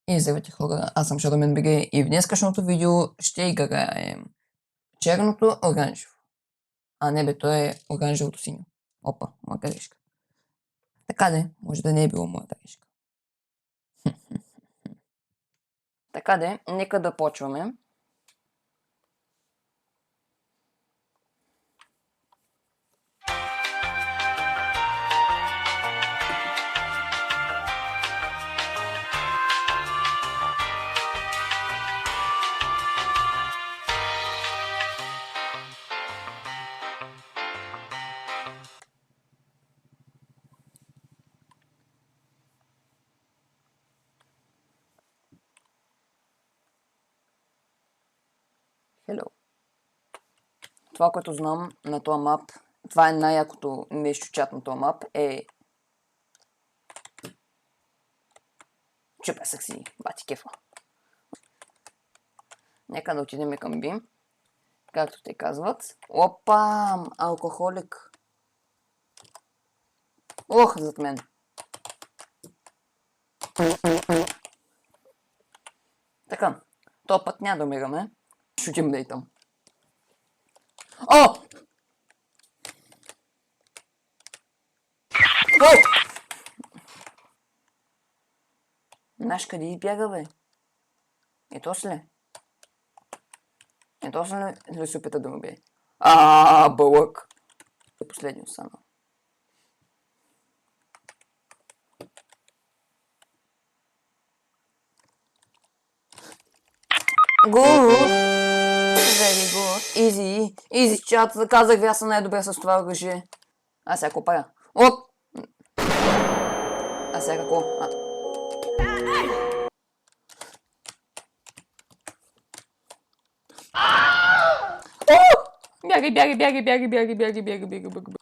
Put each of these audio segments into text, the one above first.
И здравейте хора, аз съм Шаромен БГ и в днескашното видео ще играем черното оранжево. А не бе, то е оранжевото синьо. Опа, моя грешка. Така де, може да не е било моя грешка. Така де, нека да почваме. Hello. Това, което знам на този мап, това е най-якото нещо чат на този мап, е... Чупесък си, бати кефа. Нека да отидем към Бим, както те казват. Опа, алкохолик. Ох, зад мен. Така, този път няма да умираме. Шутим дейтам. О! О! Знаеш къде избяга, бе? Ето си ли? Ето си ли се опита да ме бие? Бълък! Последно само. Good! Very good. Easy. Easy чат. Казах ви, аз съм най-добре с това оръжие. А сега какво правя? Оп! А сега какво? Бягай, бягай, бягай, бягай, бягай, бягай, бягай, бягай, бягай.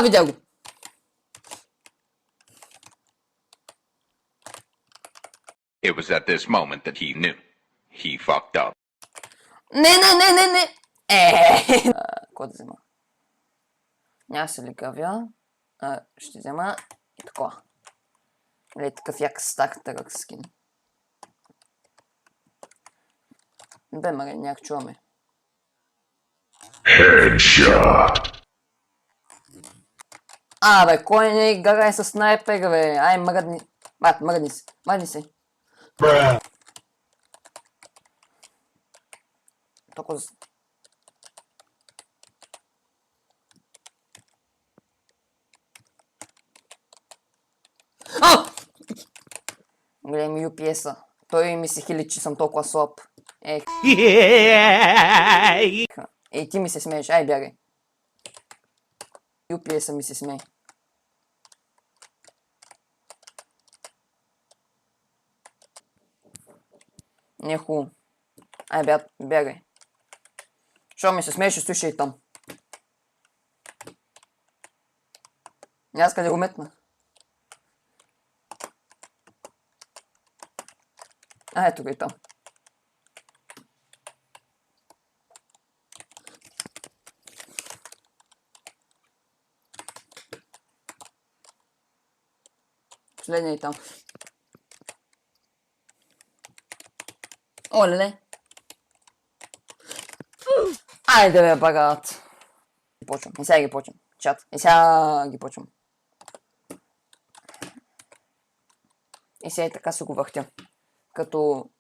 Видя го! It was at this moment that he knew. He fucked up. Не! Какво да взема? Няма се ли гавя. Ще взема и такова. Или такъв як стак търък скин. Бе, маре, няк чуваме. Headshot. Бе, кой не играе с снайпер, бе? Ай, мръдни. Бат, мръдни се. Мръдни се. Толкова... Гледам UPS-а. Той ми се хили, че съм толкова слаб. Ей, ти ми се смееш. Ай, бягай. UPS-а ми се смее. Не е хубаво. Ай, бягай. Що ми се смееш, ще стоиш и там. Аз къде го метна. Ето го и там. Последния и там. О, леле. Айде бе, багат. Почвам. И сега ги почвам. Чат. И сега ги почвам. И сега и така се го въртя. Като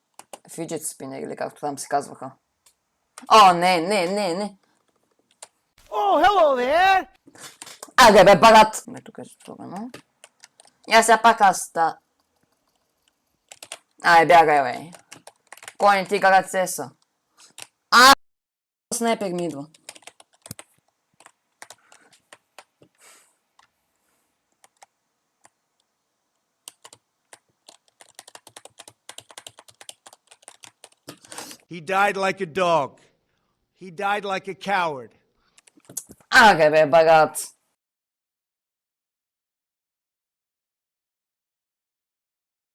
фиджет спинер или както там се казваха. О, не. Oh, hello there! Айде бе, багат. Ме тук е затворено. И аз сега пак аз да... Ай, бягай, бе. Кой не ти карат сеса? Снайпер ми идва. He died like a dog. He died like a coward. Бе, багат.